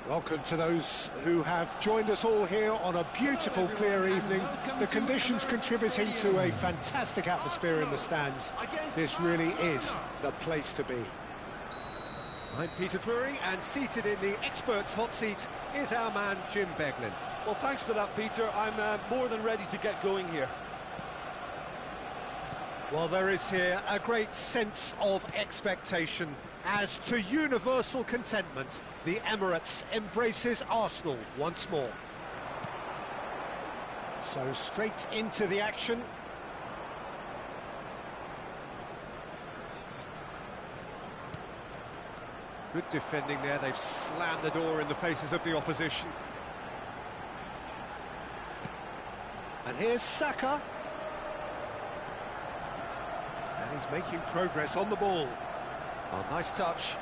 Welcome to those who have joined us all here on a beautiful, clear evening. The conditions contributing to a fantastic atmosphere in the stands. This really is the place to be. I'm Peter Drury, and seated in the experts' hot seat is our man Jim Beglin. Well, thanks for that, Peter. I'm more than ready to get going here. Well, there is here a great sense of expectation as to universal contentment. The Emirates embraces Arsenal once more. So straight into the action. Good defending there. They've slammed the door in the faces of the opposition. And here's Saka. And he's making progress on the ball. Oh, nice touch.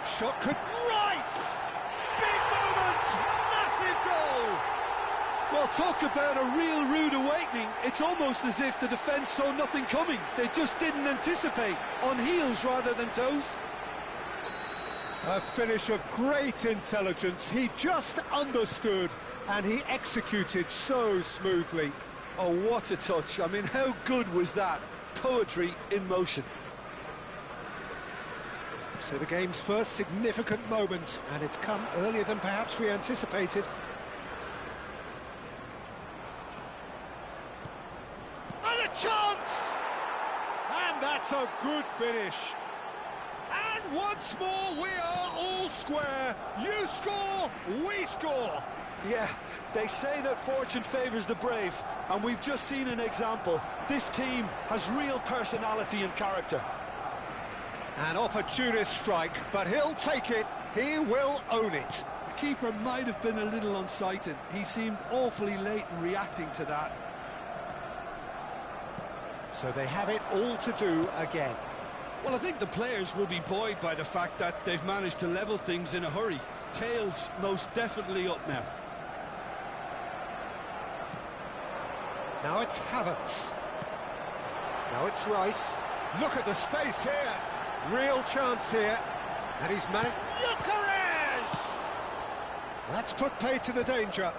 Shot could... Rice! Big moment! Massive goal! Well, talk about a real rude awakening. It's almost as if the defence saw nothing coming. They just didn't anticipate. On heels rather than toes. A finish of great intelligence. He just understood and he executed so smoothly. Oh, what a touch. I mean, how good was that? Poetry in motion. So the game's first significant moment, and it's come earlier than perhaps we anticipated. And a chance! And that's a good finish. And once more we are all square. You score, we score. Yeah, they say that fortune favours the brave, and we've just seen an example. This team has real personality and character. An opportunist strike, but he'll take it. He will own it. The keeper might have been a little unsighted. He seemed awfully late in reacting to that. So they have it all to do again. Well, I think the players will be buoyed by the fact that they've managed to level things in a hurry. Tails most definitely up now. Now it's Havertz. Now it's Rice. Look at the space here. Real chance here. And he's managed... Gyökeres! That's put paid to the danger.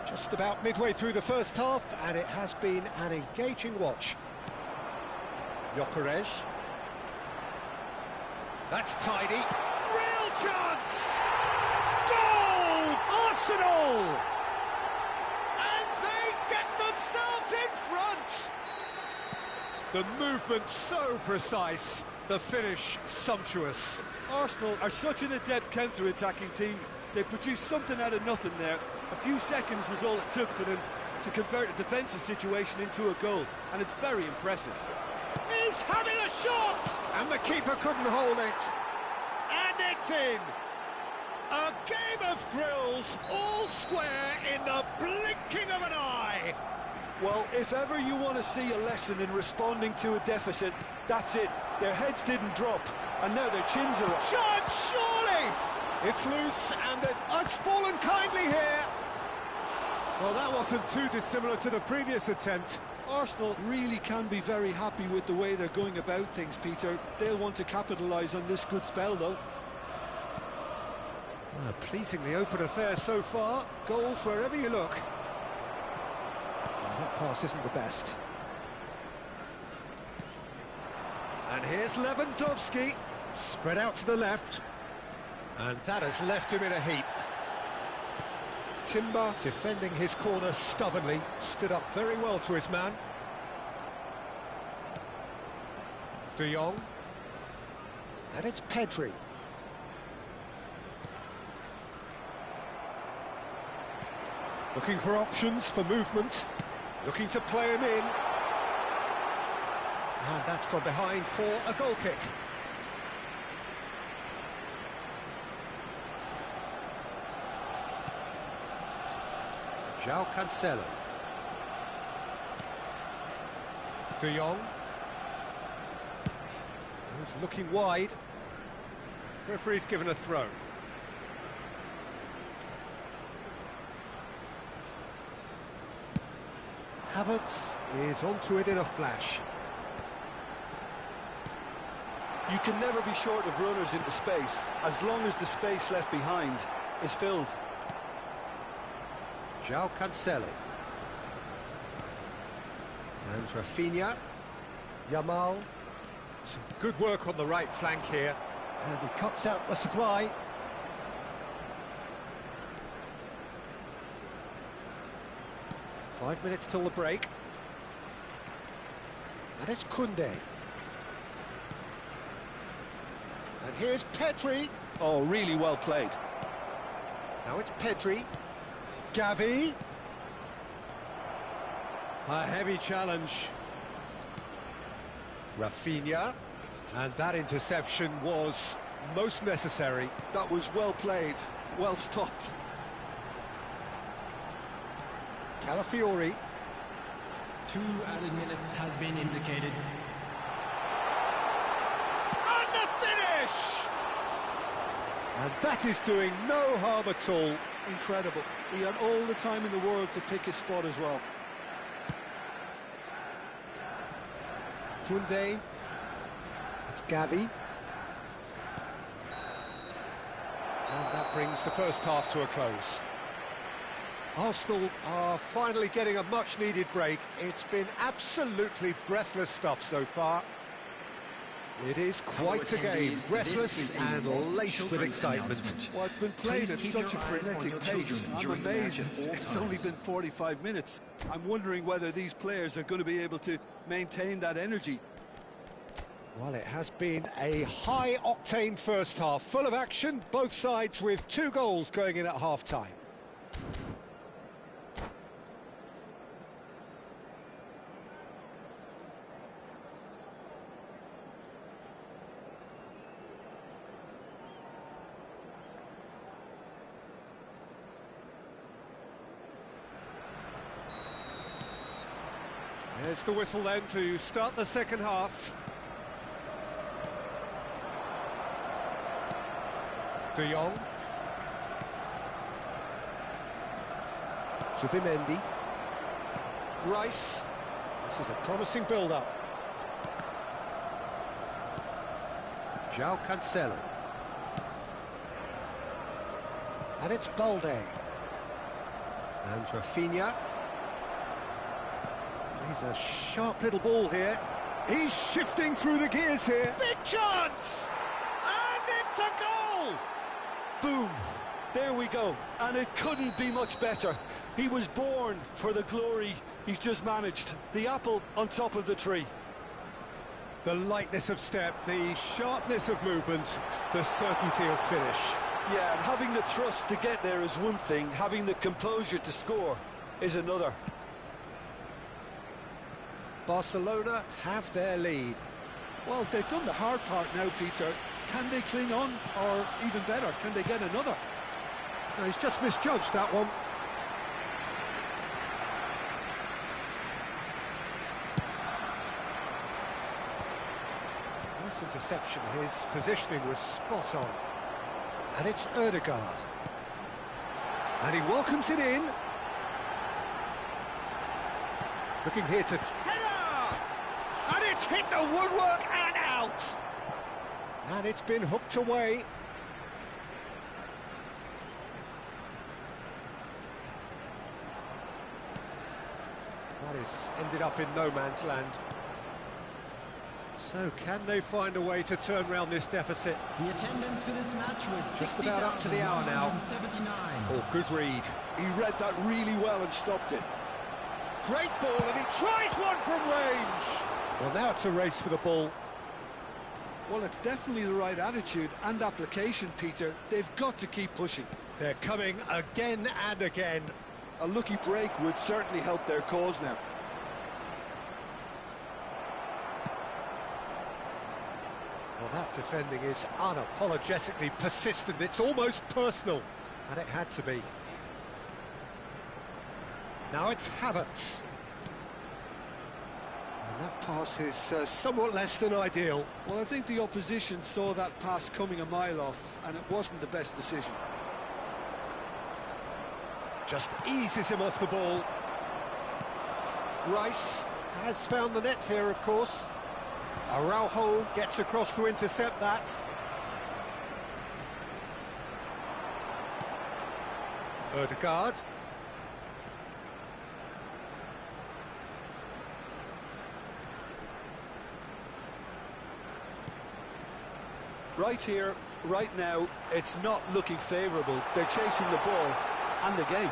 Just about midway through the first half, and it has been an engaging watch. Gyökeres. That's tidy. Real chance! Goal! Arsenal! And they get themselves in front! The movement so precise, the finish sumptuous. Arsenal are such an adept counter-attacking team. They produced something out of nothing there. A few seconds was all it took for them to convert a defensive situation into a goal, and it's very impressive. He's having a shot! And the keeper couldn't hold it. And it's in! A game of thrills, all square in the blinking of an eye! Well, if ever you want to see a lesson in responding to a deficit, that's it. Their heads didn't drop, and now their chins are up. Chance, surely! It's loose, and it's fallen kindly here. Well, that wasn't too dissimilar to the previous attempt. Arsenal really can be very happy with the way they're going about things, Peter. They'll want to capitalise on this good spell, though. A pleasingly open affair so far. Goals wherever you look. Well, that pass isn't the best. And here's Lewandowski. Spread out to the left. And that has left him in a heap. Timber, defending his corner stubbornly, stood up very well to his man. De Jong. And it's Pedri. Looking for options for movement. Looking to play him in. And that's gone behind for a goal kick. João Cancelo. De Jong. He's looking wide. Referee's given a throw. Havertz is onto it in a flash. You can never be short of runners into space, as long as the space left behind is filled. João Cancelo. And Rafinha. Yamal. Some good work on the right flank here. And he cuts out the supply. Five minutes till the break. And it's Koundé. And here's Pedri. Oh, really well played. Now it's Pedri. Gavi. A heavy challenge. Rafinha. And that interception was most necessary. That was well played, well stopped. Calafiori. 2 added minutes has been indicated. And the finish! And that is doing no harm at all. Incredible. He had all the time in the world to pick his spot as well. Koundé. It's Gavi. And that brings the first half to a close. Arsenal are finally getting a much-needed break. It's been absolutely breathless stuff so far. It is quite a game, breathless and laced with excitement. Well, it's been played at such a frenetic pace. I'm amazed it's only been 45 minutes. I'm wondering whether these players are going to be able to maintain that energy. Well, it has been a high-octane first half, full of action, both sides with 2 goals going in at half-time. There's the whistle then to start the second half. De Jong. Zubimendi. Rice. This is a promising build-up. João Cancelo. And it's Balde. And Rafinha. He's a sharp little ball here. He's shifting through the gears here. Big chance! And it's a goal! Boom! There we go. And it couldn't be much better. He was born for the glory he's just managed. The apple on top of the tree. The lightness of step, the sharpness of movement, the certainty of finish. Yeah, and having the thrust to get there is one thing. Having the composure to score is another. Barcelona have their lead. Well, they've done the hard part now, Peter. Can they cling on, or even better, can they get another? No, he's just misjudged that one. Nice interception, his positioning was spot on. And it's Ødegaard. And he welcomes it in. Looking here to header! And it's hit the woodwork and out! And it's been hooked away. That is ended up in no man's land. So can they find a way to turn around this deficit? The attendance for this match was Just about up to the hour now. 60,179. Oh, good read. He read that really well and stopped it. Great ball, and he tries one from range. Well, now it's a race for the ball. Well, it's definitely the right attitude and application, Peter. They've got to keep pushing. They're coming again and again. A lucky break would certainly help their cause now. Well, that defending is unapologetically persistent. It's almost personal, and it had to be. Now it's Havertz. And that pass is somewhat less than ideal. Well, I think the opposition saw that pass coming a mile off, and it wasn't the best decision. Just eases him off the ball. Rice has found the net here, of course. Araujo gets across to intercept that. Ødegaard. Right here, right now, it's not looking favourable. They're chasing the ball and the game.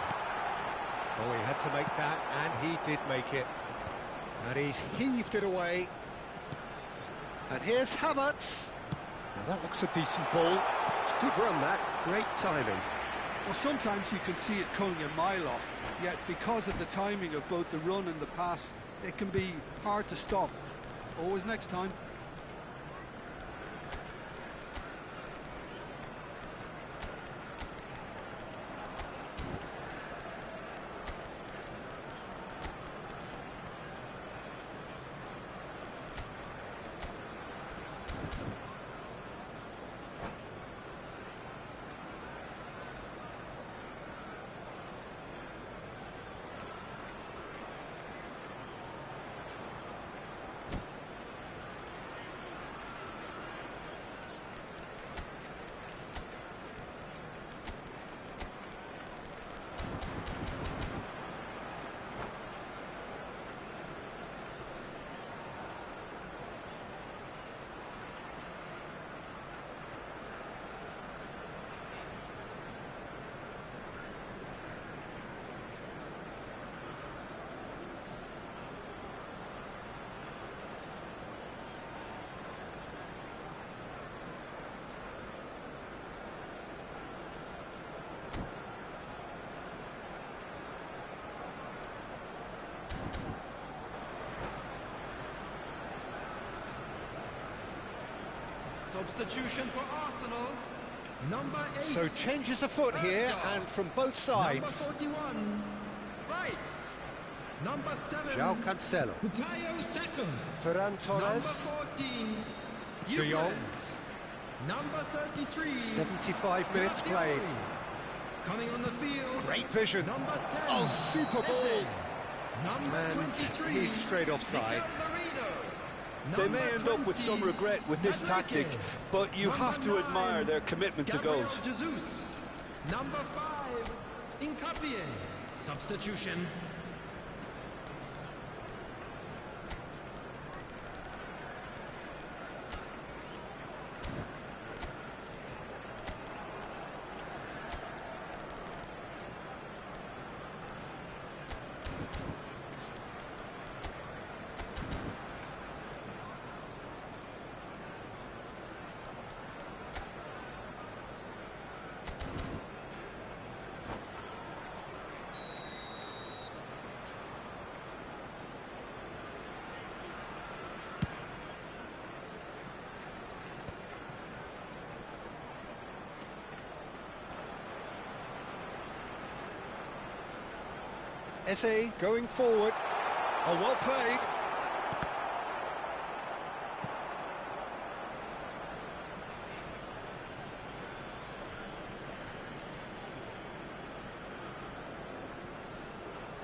Oh, he had to make that, and he did make it. And he's heaved it away. And here's Havertz. Now that looks a decent ball. It's a good run, that. Great timing. Well, sometimes you can see it coming a mile off, yet because of the timing of both the run and the pass, it can be hard to stop. Always next time. Substitution for Arsenal. Number 8. So changes afoot here, and from both sides. Number 41, Rice. Number 7, João Cancelo. Bukayo Saka. Ferran Torres. Number 14, De Jong. Euclides. Number 33, 75 minutes Rabiot. played. Coming on the field. Great vision. Number 10, Oh, super ball. Eze. Number And 23, he's straight offside. Miguel Merino. They Number may end up with 20, some regret with this tactic, Madueke. but you have to Number admire 9, their commitment to Gabriel goals. Jesus. Number 5, Incapie. Substitution. Eze going forward. Oh, well played.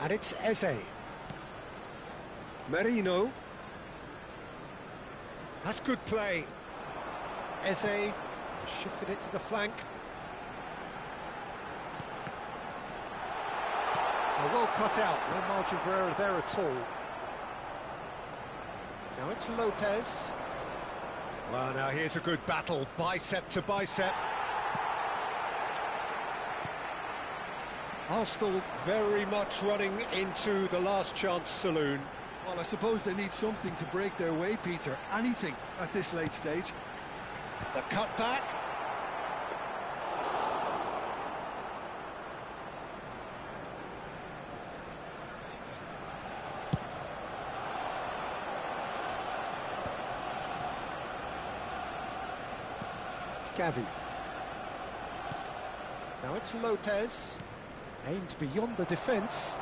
And it's Eze. Merino. That's good play. Eze shifted it to the flank. Oh, well cut out, no margin for error there at all. Now it's Lopez. Well, now here's a good battle, bicep to bicep. Arsenal very much running into the last chance saloon. Well, I suppose they need something to break their way, Peter. Anything at this late stage. The cutback. Gavi. Now it's Lopez. Aimed beyond the defence.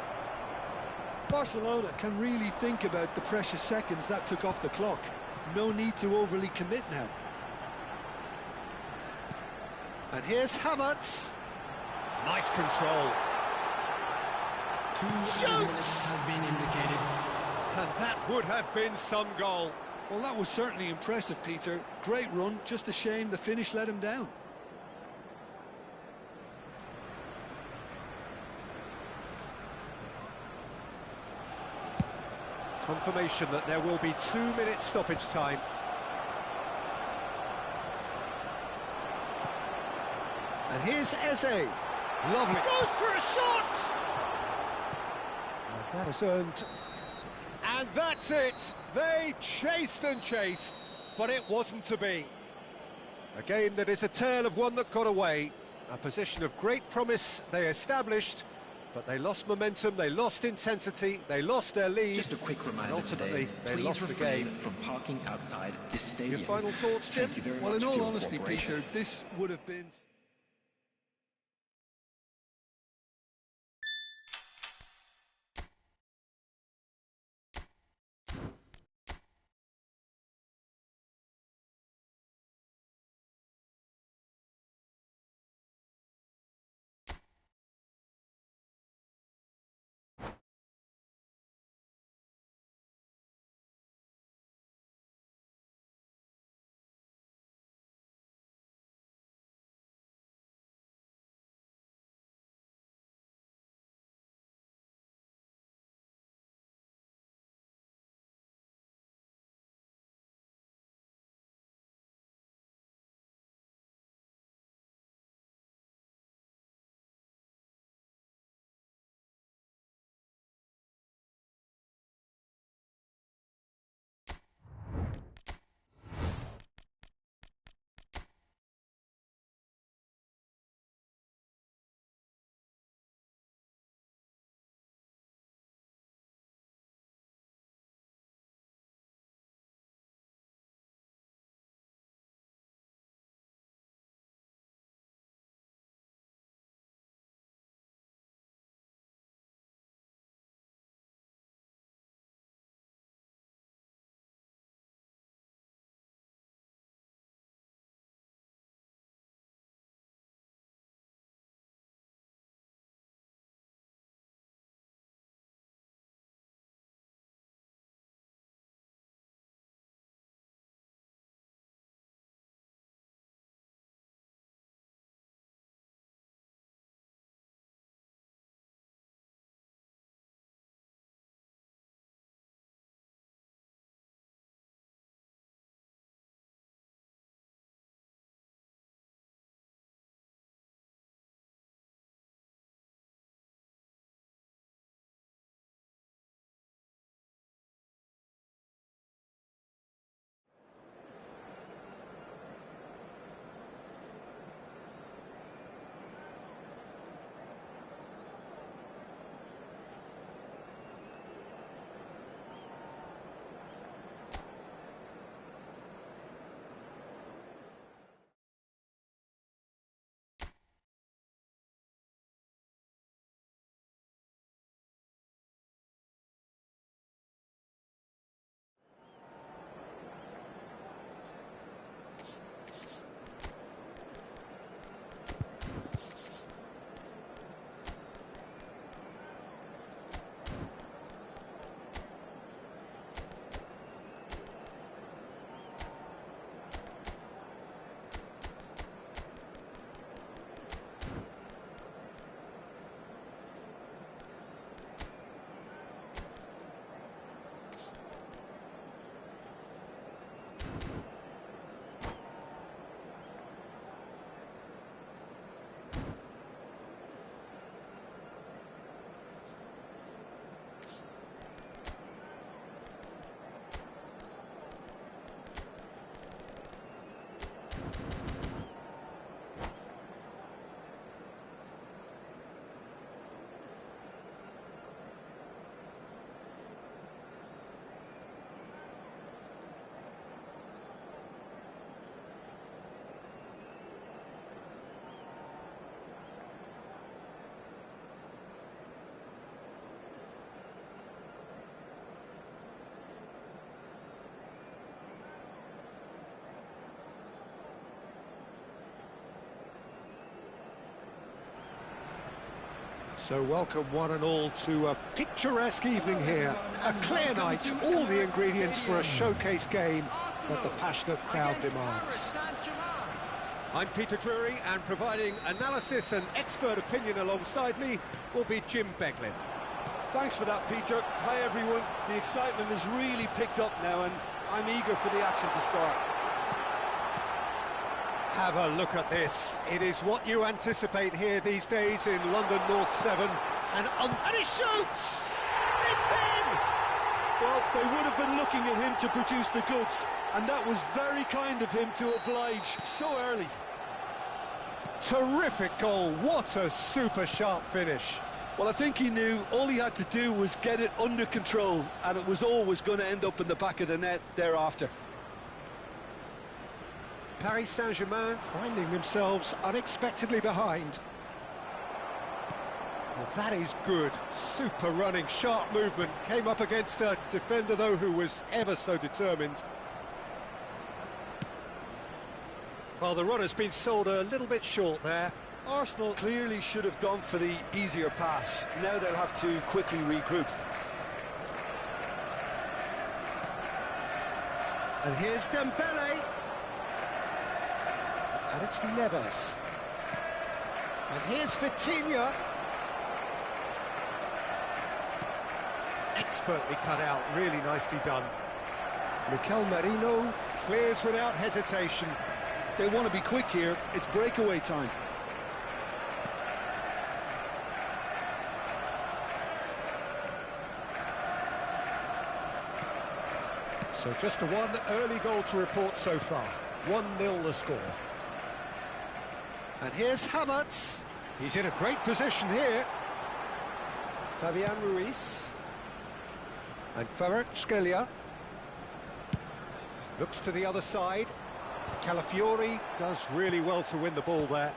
Barcelona can really think about the precious seconds that took off the clock. No need to overly commit now. And here's Havertz. Nice control. 2 minutes has been indicated. And that would have been some goal. Well, that was certainly impressive, Peter. Great run, just a shame the finish let him down. Confirmation that there will be 2 minutes stoppage time. And here's Eze. Lovely. Goes for a shot! And that has earned... And that's it! They chased and chased, but it wasn't to be. A game that is a tale of one that got away. A position of great promise they established, but they lost momentum, they lost intensity, they lost their lead. Just a quick reminder and ultimately, today, they lost the game. From parking outside this stadium. Your final thoughts, Jim? Thank you very Well, much in for all your honesty, cooperation. Peter, this would have been... So welcome one and all to a picturesque evening here. A clear night, all the ingredients for a showcase game that the passionate crowd demands. I'm Peter Drury, and providing analysis and expert opinion alongside me will be Jim Beglin. Thanks for that, Peter. Hi, everyone. The excitement has really picked up now, and I'm eager for the action to start. Have a look at this. It is what you anticipate here these days in London North 7. And he shoots! It's in! Well, they would have been looking at him to produce the goods, and that was very kind of him to oblige so early. Terrific goal. What a super sharp finish. Well, I think he knew all he had to do was get it under control, and it was always going to end up in the back of the net thereafter. Paris Saint-Germain finding themselves unexpectedly behind. Well, that is good. Super running, sharp movement. Came up against a defender, though, who was ever so determined. Well, the run has been sold a little bit short there. Arsenal clearly should have gone for the easier pass. Now they'll have to quickly regroup. And here's Dembele. And it's Neves. And here's Vitinha. Expertly cut out, really nicely done. Mikel Merino clears without hesitation. They want to be quick here. It's breakaway time. So just the one early goal to report so far. 1-0 the score. And here's Havertz. He's in a great position here. Fabian Ruiz. And Kvaratskhelia. Looks to the other side. Calafiori does really well to win the ball there.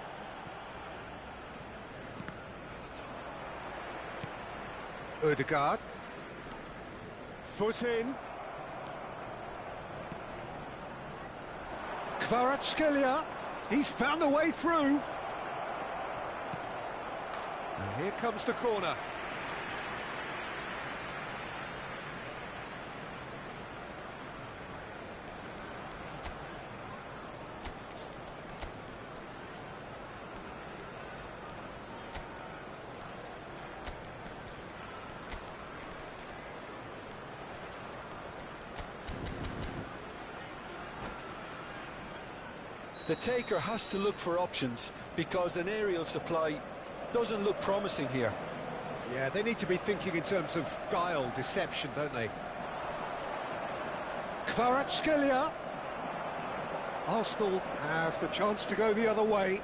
Ødegaard. Foot in. Kvaratskhelia. He's found a way through. And here comes the corner. The taker has to look for options because an aerial supply doesn't look promising here. Yeah, they need to be thinking in terms of guile, deception, don't they? Kvaratskhelia. Arsenal have the chance to go the other way.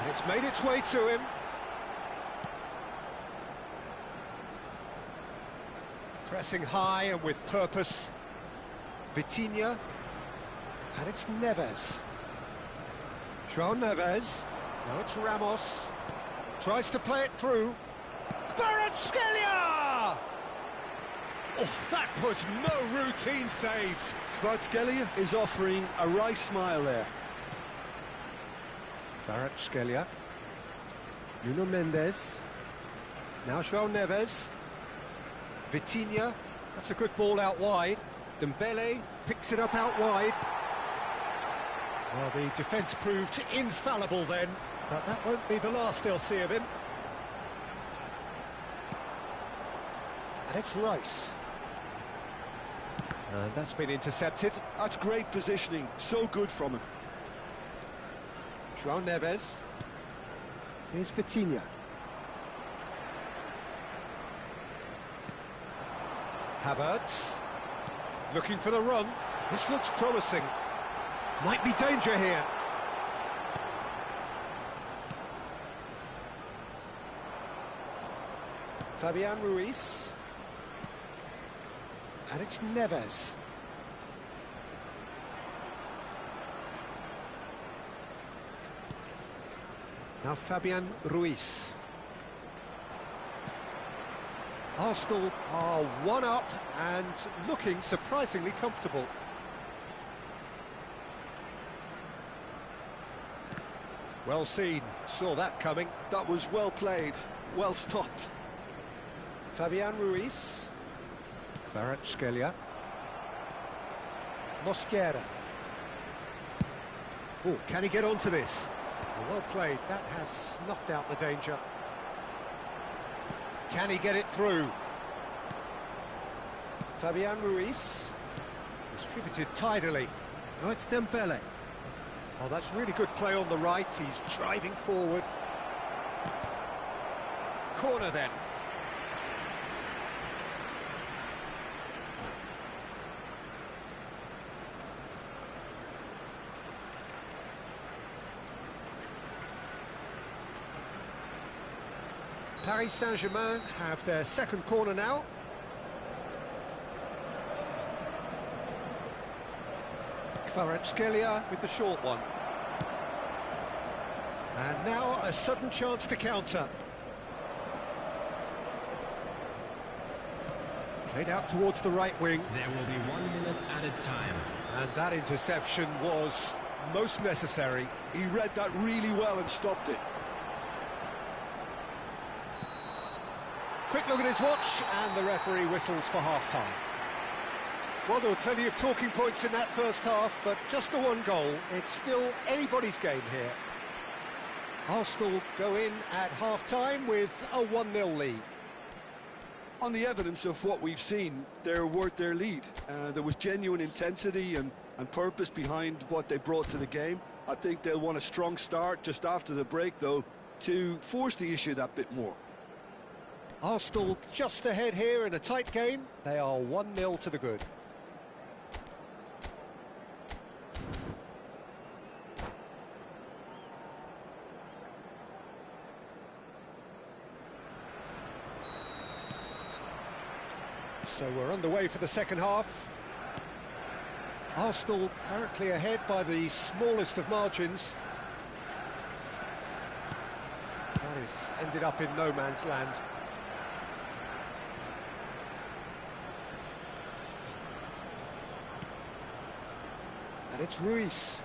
And it's made its way to him. Pressing high and with purpose. Vitinha. And it's Neves. João Neves. Now it's Ramos. Tries to play it through. Kvaratskhelia! Oh, that was no routine save. Kvaratskhelia is offering a wry smile there. Kvaratskhelia. Nuno Mendes. Now João Neves. Vitinha. That's a good ball out wide. Dembele picks it up out wide. Well, the defence proved infallible then, but that won't be the last they'll see of him. And it's Rice. And that's been intercepted. That's great positioning, so good from him. João Neves. Here's Vitinha. Havertz. Looking for the run. This looks promising. Might be danger here. Fabian Ruiz. And it's Neves. Now Fabian Ruiz. Arsenal are one up and looking surprisingly comfortable. Well seen, saw that coming. That was well played, well stopped. Fabian Ruiz. Kvaratskhelia. Mosquera. Oh, can he get onto this? Well played, that has snuffed out the danger. Can he get it through? Fabian Ruiz. Distributed tidily. Oh, it's Dembele. Oh, that's really good play on the right. He's driving forward. Corner then. Paris Saint-Germain have their second corner now. Kvaratskhelia with the short one. And now a sudden chance to counter. Played out towards the right wing. There will be 1 minute added time. And that interception was most necessary. He read that really well and stopped it. Quick look at his watch, and the referee whistles for half-time. Well, there were plenty of talking points in that first half, but just the one goal. It's still anybody's game here. Arsenal go in at half-time with a 1-0 lead. On the evidence of what we've seen, they're worth their lead. There was genuine intensity and purpose behind what they brought to the game. I think they'll want a strong start just after the break, though, to force the issue that bit more. Arsenal just ahead here in a tight game. They are 1-0 to the good. So we're underway for the second half. Arsenal apparently ahead by the smallest of margins. Paris ended up in no man's land. And it's Ruiz.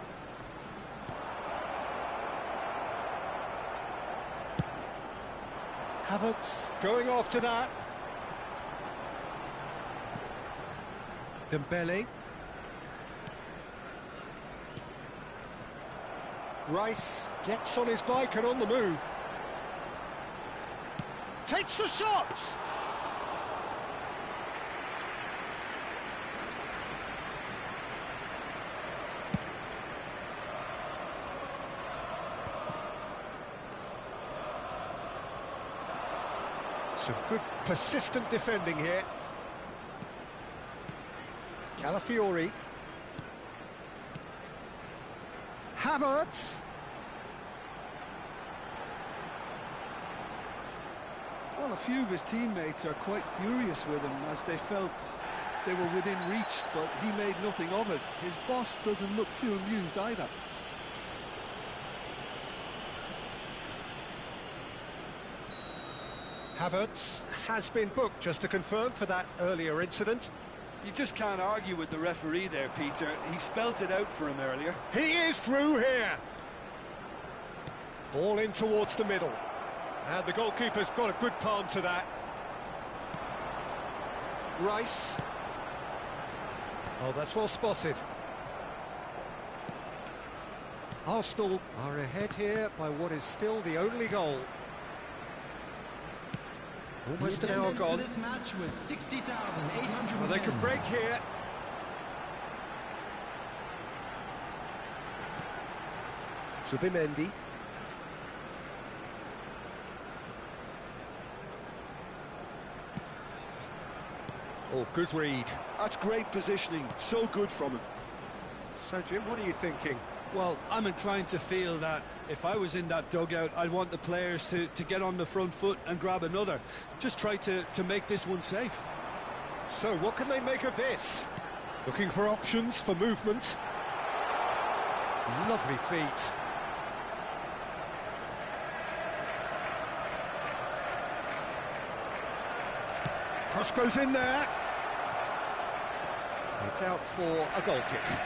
Havertz going after that. Dembele. Rice gets on his bike and on the move. Takes the shot! Some good persistent defending here. Calafiori. Havertz. Well, a few of his teammates are quite furious with him as they felt they were within reach, but he made nothing of it. His boss doesn't look too amused either. Havertz has been booked, just to confirm, for that earlier incident. You just can't argue with the referee there, Peter. He spelt it out for him earlier. He is through here. Ball in towards the middle. And the goalkeeper's got a good palm to that. Rice. Oh, that's well spotted. Arsenal are ahead here by what is still the only goal. Almost an hour gone. This match was 60,810. Well, they could break here. Zubimendi. Oh, good read. That's great positioning, so good from him. So, Jim, what are you thinking? Well, I'm inclined to feel that if I was in that dugout, I'd want the players to get on the front foot and grab another. Just try to make this one safe. So, what can they make of this? Looking for options for movement. Lovely feet. Cross goes in there. It's out for a goal kick.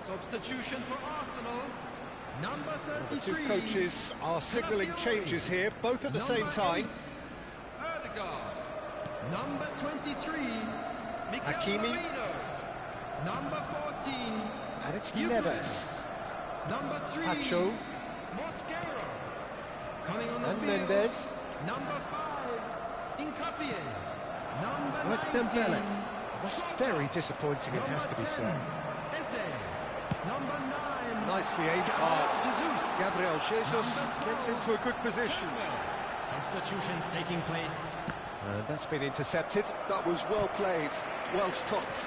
Substitution for Arsenal, number 33. The two coaches are signalling changes here, both at the same time. Erdegaard, number 23. Hakimi. Number 14. And it's Neves. Number 3. Pacho. Mosquera. Coming on the And field. Mendes. Number 5. Incapie. Number 19. That's Dembele. That's very disappointing, it has to be said. Eze. Number 9. Nicely aimed pass. Gabriel Jesus gets into a good position. Substitutions taking place. And that's been intercepted. That was well played, well stopped.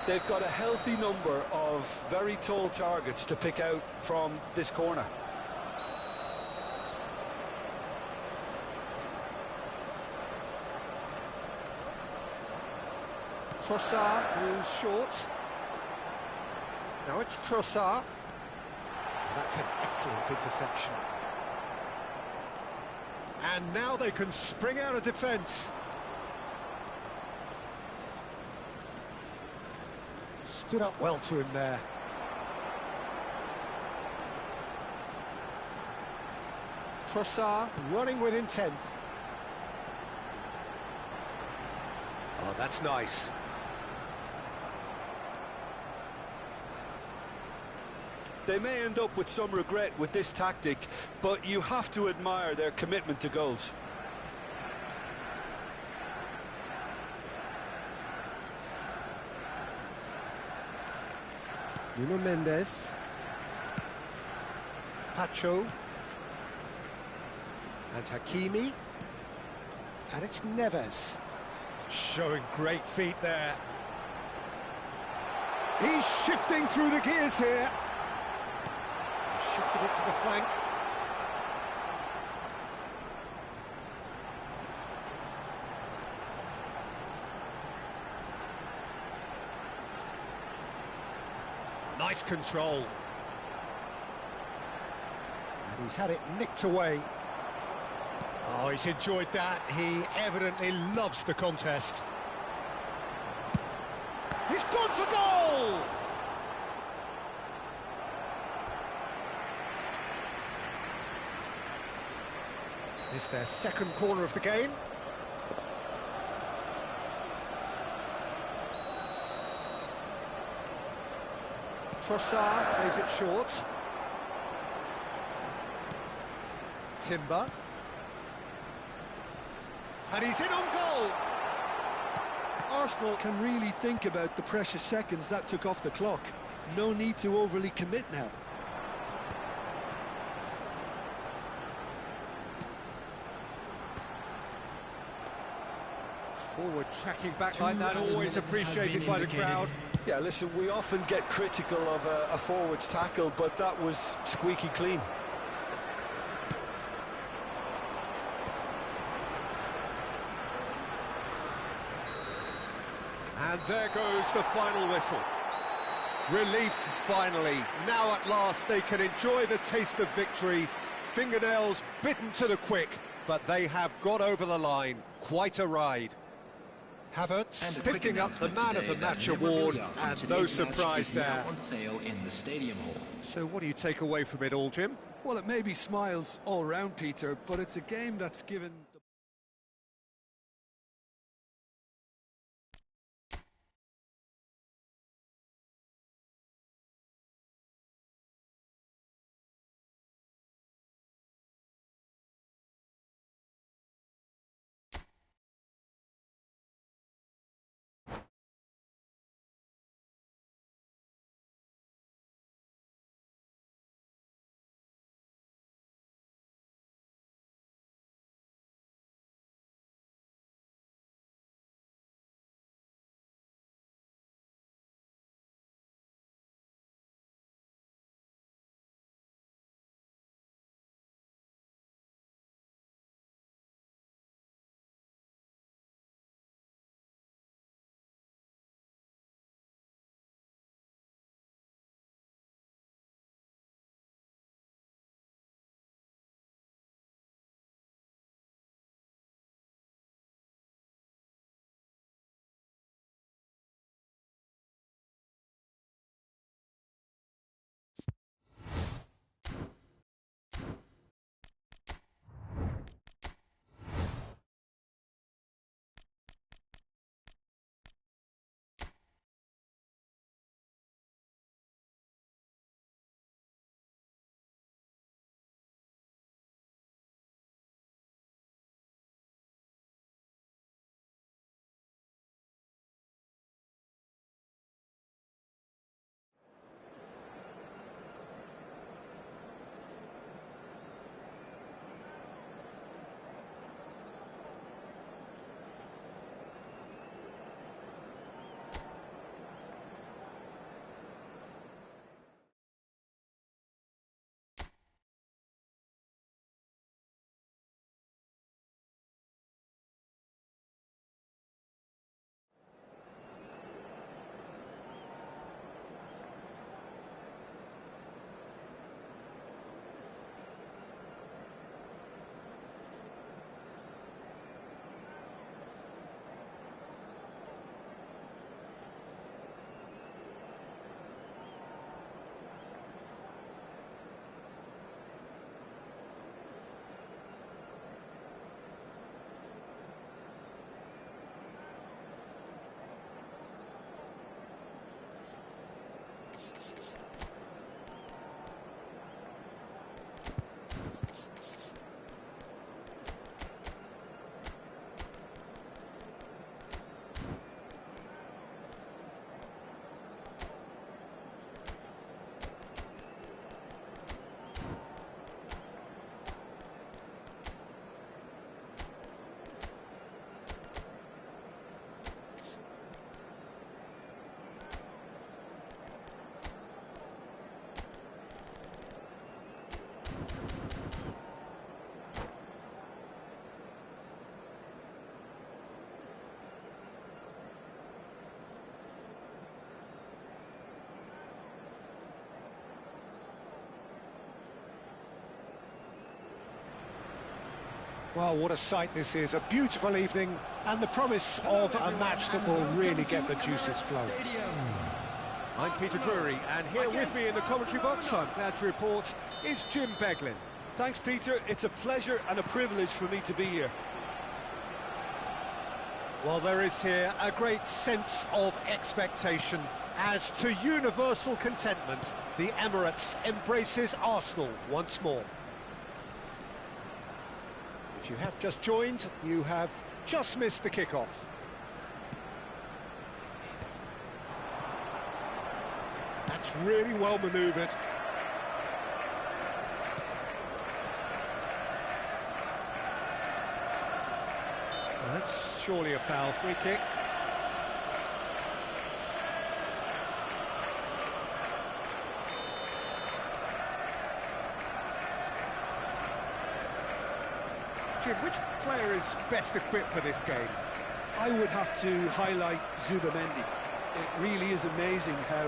They've got a healthy number of very tall targets to pick out from this corner. Trossard, who's short. Now it's Trossard. That's an excellent interception. And now they can spring out of defence. Stood up well to him there. Trossard running with intent. Oh, that's nice. They may end up with some regret with this tactic, but you have to admire their commitment to goals. Nuno Mendes. Pacho. And Hakimi. And it's Neves. Showing great feet there. He's shifting through the gears here. Shifted it to the flank. Nice control. And he's had it nicked away. Oh, he's enjoyed that. He evidently loves the contest. He's gone for goal! It's their second corner of the game. Trossard plays it short. Timber. And he's in on goal! Arsenal can really think about the precious seconds that took off the clock. No need to overly commit now. Forward tracking back like that, always appreciated by the crowd. Yeah, listen, we often get critical of a forward's tackle, but that was squeaky clean. And there goes the final whistle. Relief, finally. Now at last they can enjoy the taste of victory. Fingernails bitten to the quick, but they have got over the line. Quite a ride. Havertz picking up the Man of the Match award, and no surprise there. On sale in the stadium hall. So what do you take away from it all, Jim? Well, it may be smiles all round, Peter, but it's a game that's given... Well, what a sight this is. A beautiful evening and the promise of a match that will really get the juices flowing. I'm Peter Drury, and here with me in the commentary box, I'm glad to report, is Jim Beglin. Thanks, Peter. It's a pleasure and a privilege for me to be here. Well, there is here a great sense of expectation as, to universal contentment, the Emirates embraces Arsenal once more. If you have just joined, you have just missed the kickoff. That's really well manoeuvred. Well, that's surely a foul. Free kick. Jim, which player is best equipped for this game? I would have to highlight Zubamendi. It really is amazing how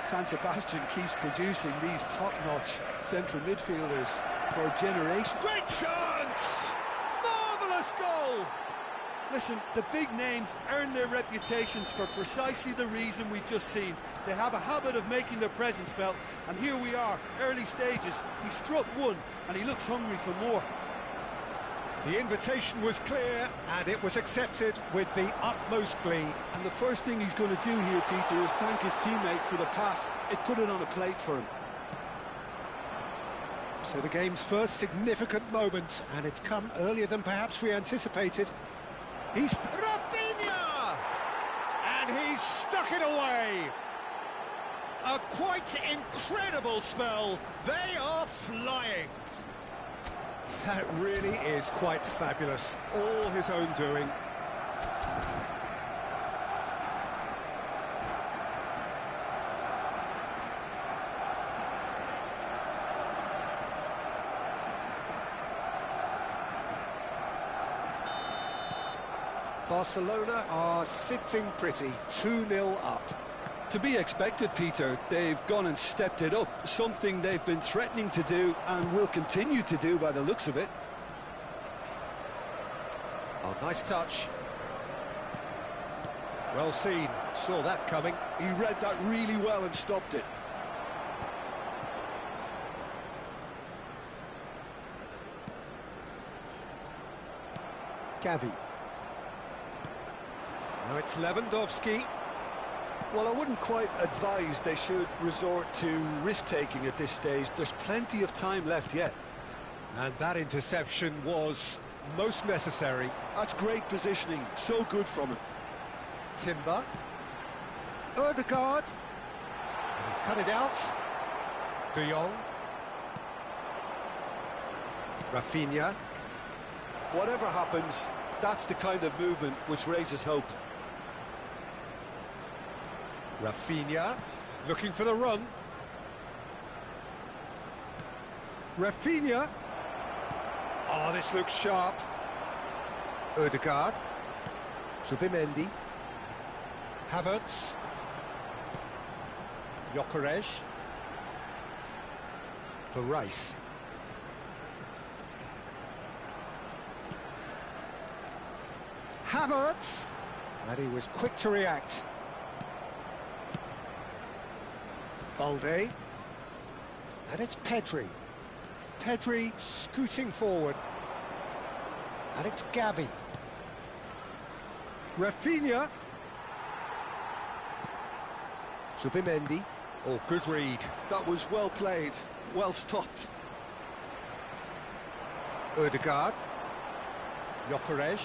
San Sebastian keeps producing these top-notch central midfielders for a generation. Great chance! Marvellous goal! Listen, the big names earn their reputations for precisely the reason we've just seen. They have a habit of making their presence felt, and here we are, early stages. He struck one, and he looks hungry for more. The invitation was clear, and it was accepted with the utmost glee. And the first thing he's going to do here, Peter, is thank his teammate for the pass. It put it on a plate for him. So the game's first significant moment, and it's come earlier than perhaps we anticipated. He's Rafinha! And he's stuck it away! A quite incredible spell. They are flying. That really is quite fabulous. All his own doing. Barcelona are sitting pretty, 2-0 up. To be expected, Peter. They've gone and stepped it up, something they've been threatening to do and will continue to do by the looks of it. Oh, nice touch. Well seen, saw that coming. He read that really well and stopped it. Gavi. Now it's Lewandowski. Well, I wouldn't quite advise they should resort to risk-taking at this stage. There's plenty of time left yet. And that interception was most necessary. That's great positioning, so good from him. Timber. Ødegaard. He's cut it out. De Jong. Rafinha. Whatever happens, that's the kind of movement which raises hope. Rafinha, looking for the run. Rafinha. Oh, this looks sharp. Ødegaard. Subimendi. Havertz. Gyökeres. For Rice. Havertz. And he was quick to react. Balde. And it's Pedri. Pedri scooting forward. And it's Gavi. Rafinha. Subimendi. Oh, good read. That was well played, well stopped. Ødegaard. Gyökeres.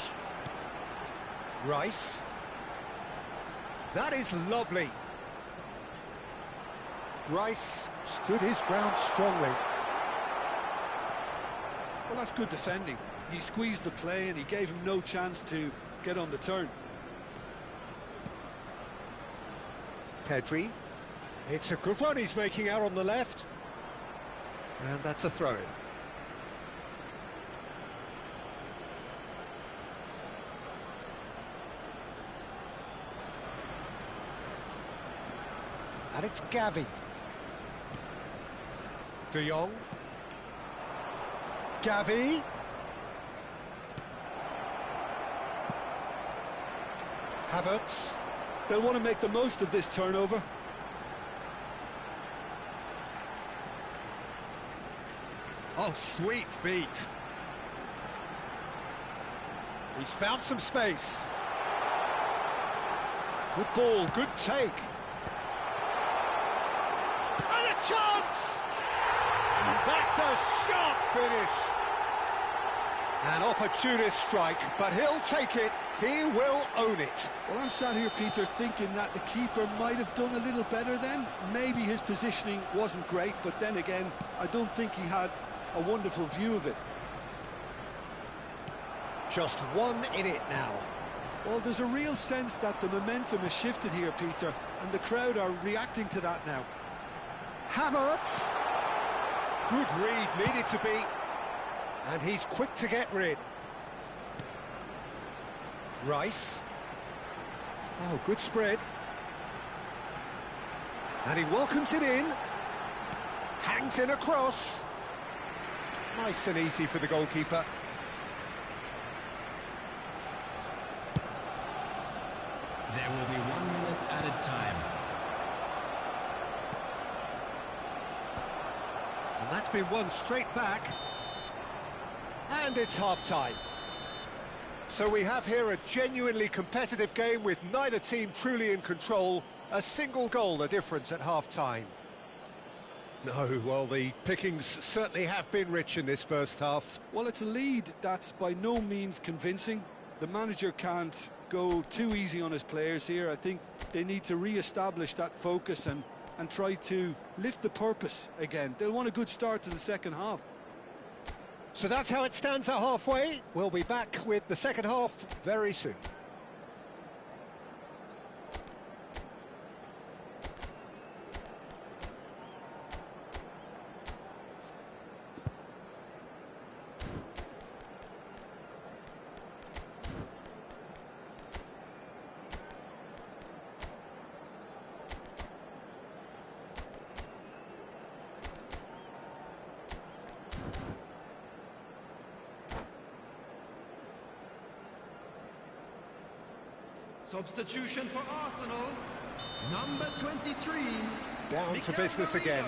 Rice. That is lovely. Rice stood his ground strongly. Well, that's good defending. He squeezed the play and he gave him no chance to get on the turn. Pedri. It's a good run he's making out on the left. And that's a throw-in. And it's Gavi. De Jong. Gavi. Havertz. They'll want to make the most of this turnover. Oh, sweet feet. He's found some space. Good ball, good take. And a chance! And that's a sharp finish. An opportunist strike, but he'll take it. He will own it. Well, I'm sat here, Peter, thinking that the keeper might have done a little better then. Maybe his positioning wasn't great, but then again, I don't think he had a wonderful view of it. Just one in it now. Well, there's a real sense that the momentum has shifted here, Peter, and the crowd are reacting to that now. Havertz. Good read, needed to be. And he's quick to get rid. Rice. Oh, good spread. And he welcomes it in. Hangs in across. Nice and easy for the goalkeeper. There will be 1 minute added time. And that's been won straight back. And it's half-time. So we have here a genuinely competitive game with neither team truly in control. A single goal the difference at half-time. No, well, the pickings certainly have been rich in this first half. Well, it's a lead that's by no means convincing. The manager can't go too easy on his players here. I think they need to re-establish that focus and try to lift the purpose again. They'll want a good start to the second half. So that's how it stands at halfway. We'll be back with the second half very soon. Substitution for Arsenal, number 23. Down to business again.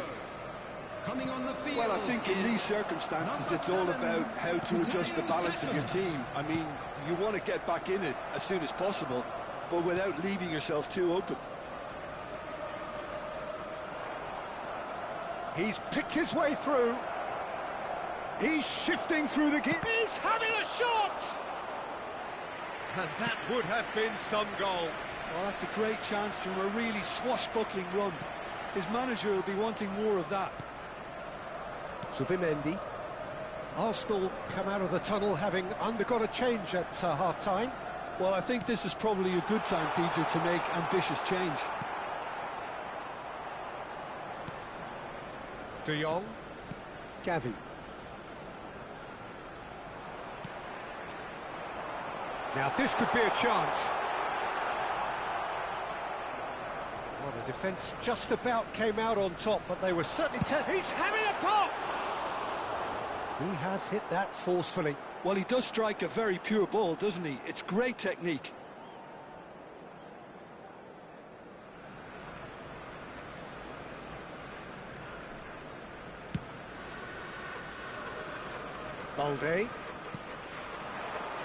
Coming on the field. Well, I think in these circumstances it's all about how to adjust the balance of your team. I mean, you want to get back in it as soon as possible, but without leaving yourself too open. He's picked his way through. He's shifting through the gap. He's having a shot! And that would have been some goal. Well, that's a great chance from a really swashbuckling run. His manager will be wanting more of that. Zubimendi. Arsenal come out of the tunnel having undergone a change at half-time. Well, I think this is probably a good time, Peter, to make ambitious change. De Jong. Gavi. Now this could be a chance. Well, the defence just about came out on top, but they were certainly He's having a pop! He has hit that forcefully. Well, he does strike a very pure ball, doesn't he? It's great technique. Balde.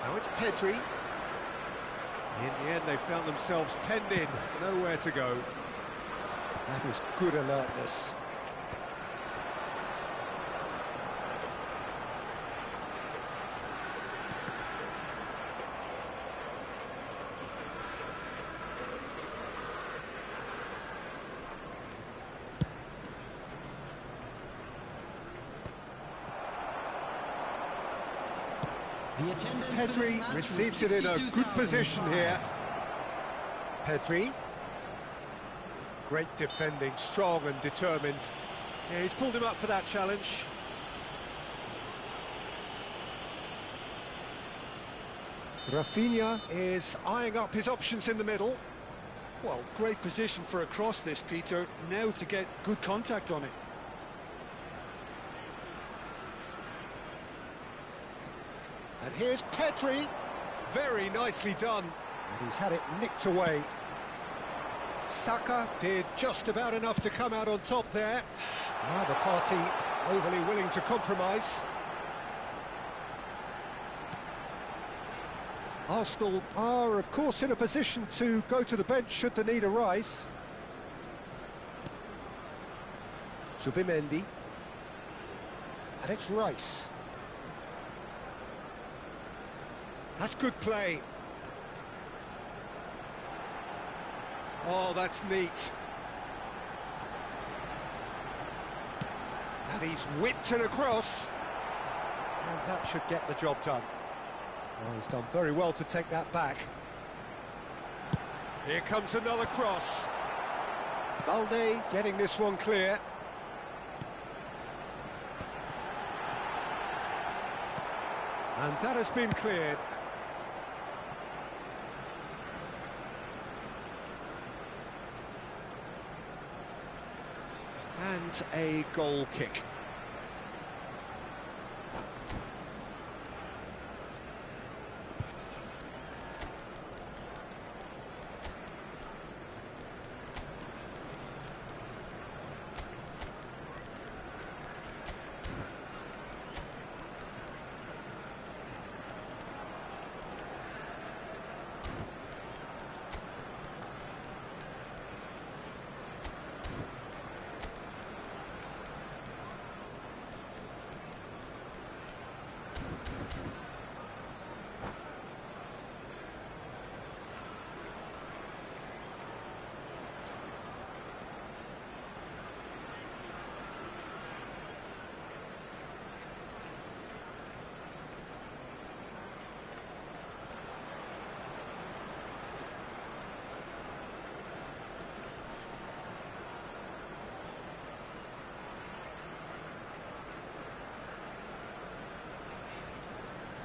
Now it's Pedri. In the end, they found themselves penned in, nowhere to go. That is good alertness. Pedri receives it in a good position here. Pedri. Great defending, strong and determined. Yeah, he's pulled him up for that challenge. Rafinha is eyeing up his options in the middle. Well, great position for a cross this, Peter. Now to get good contact on it. And here's Pedri. Very nicely done. And he's had it nicked away. Saka did just about enough to come out on top there. Neither party overly willing to compromise. Arsenal are, of course, in a position to go to the bench should the need arise. Zubimendi. And it's Rice. That's good play. Oh, that's neat. And he's whipped it across. And that should get the job done. Oh, he's done very well to take that back. Here comes another cross. Balde getting this one clear. And that has been cleared. And a goal kick.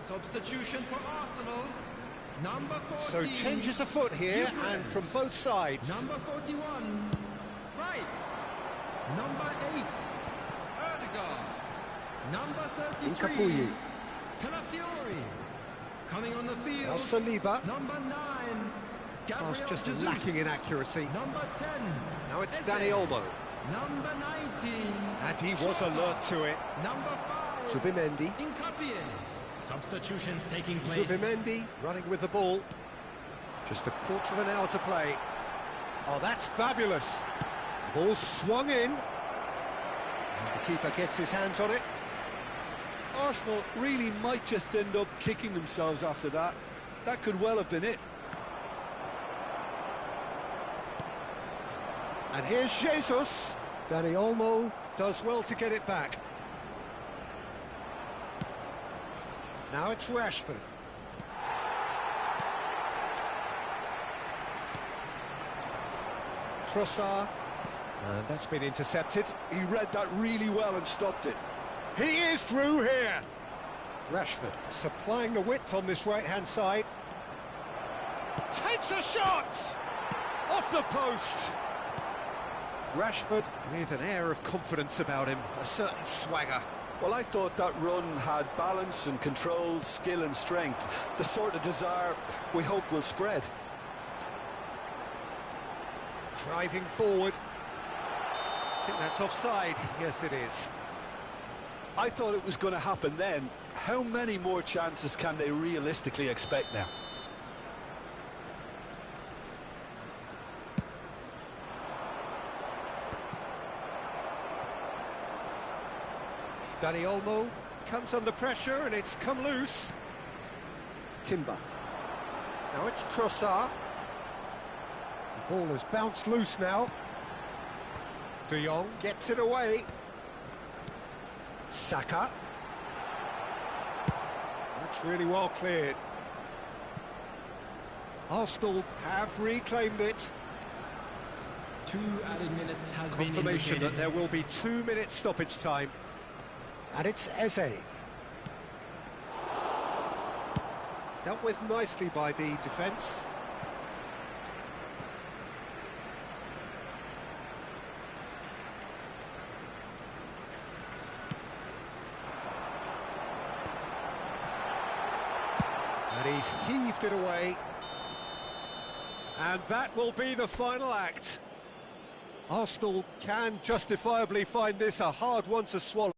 Substitution for Arsenal. Number 14. So changes afoot here, and from both sides. Number 41, Rice. Number 8, Erdegaard. Number 33, Calafiori. Coming on the field. El Saliba. Number 9, Gabriel Pass just Jesus. lacking in accuracy. Number 10. Now it's Eze. Dani Olmo. Number 19. And he was alert to it. Number 5. Zubimendi. Incapie. Substitutions taking place. Zubimendi running with the ball. Just a quarter of an hour to play. Oh, that's fabulous. Ball swung in. And the keeper gets his hands on it. Arsenal really might just end up kicking themselves after that. That could well have been it. And here's Jesus. Dani Olmo does well to get it back. Now it's Rashford. Trossard. And that's been intercepted. He read that really well and stopped it. He is through here. Rashford supplying the width on this right-hand side. Takes a shot! Off the post! Rashford with an air of confidence about him, a certain swagger. Well, I thought that run had balance and control, skill and strength. The sort of desire we hope will spread. Driving forward. I think that's offside. Yes, it is. I thought it was going to happen then. How many more chances can they realistically expect now? Dani Olmo comes under pressure and it's come loose. Timber. Now it's Trossard. The ball has bounced loose now. De Jong gets it away. Saka. That's really well cleared. Arsenal have reclaimed it. 2 added minutes has been Confirmation indicated. that there will be 2 minutes stoppage time. And it's Eze. Dealt with nicely by the defence. And he's heaved it away. And that will be the final act. Arsenal can justifiably find this a hard one to swallow.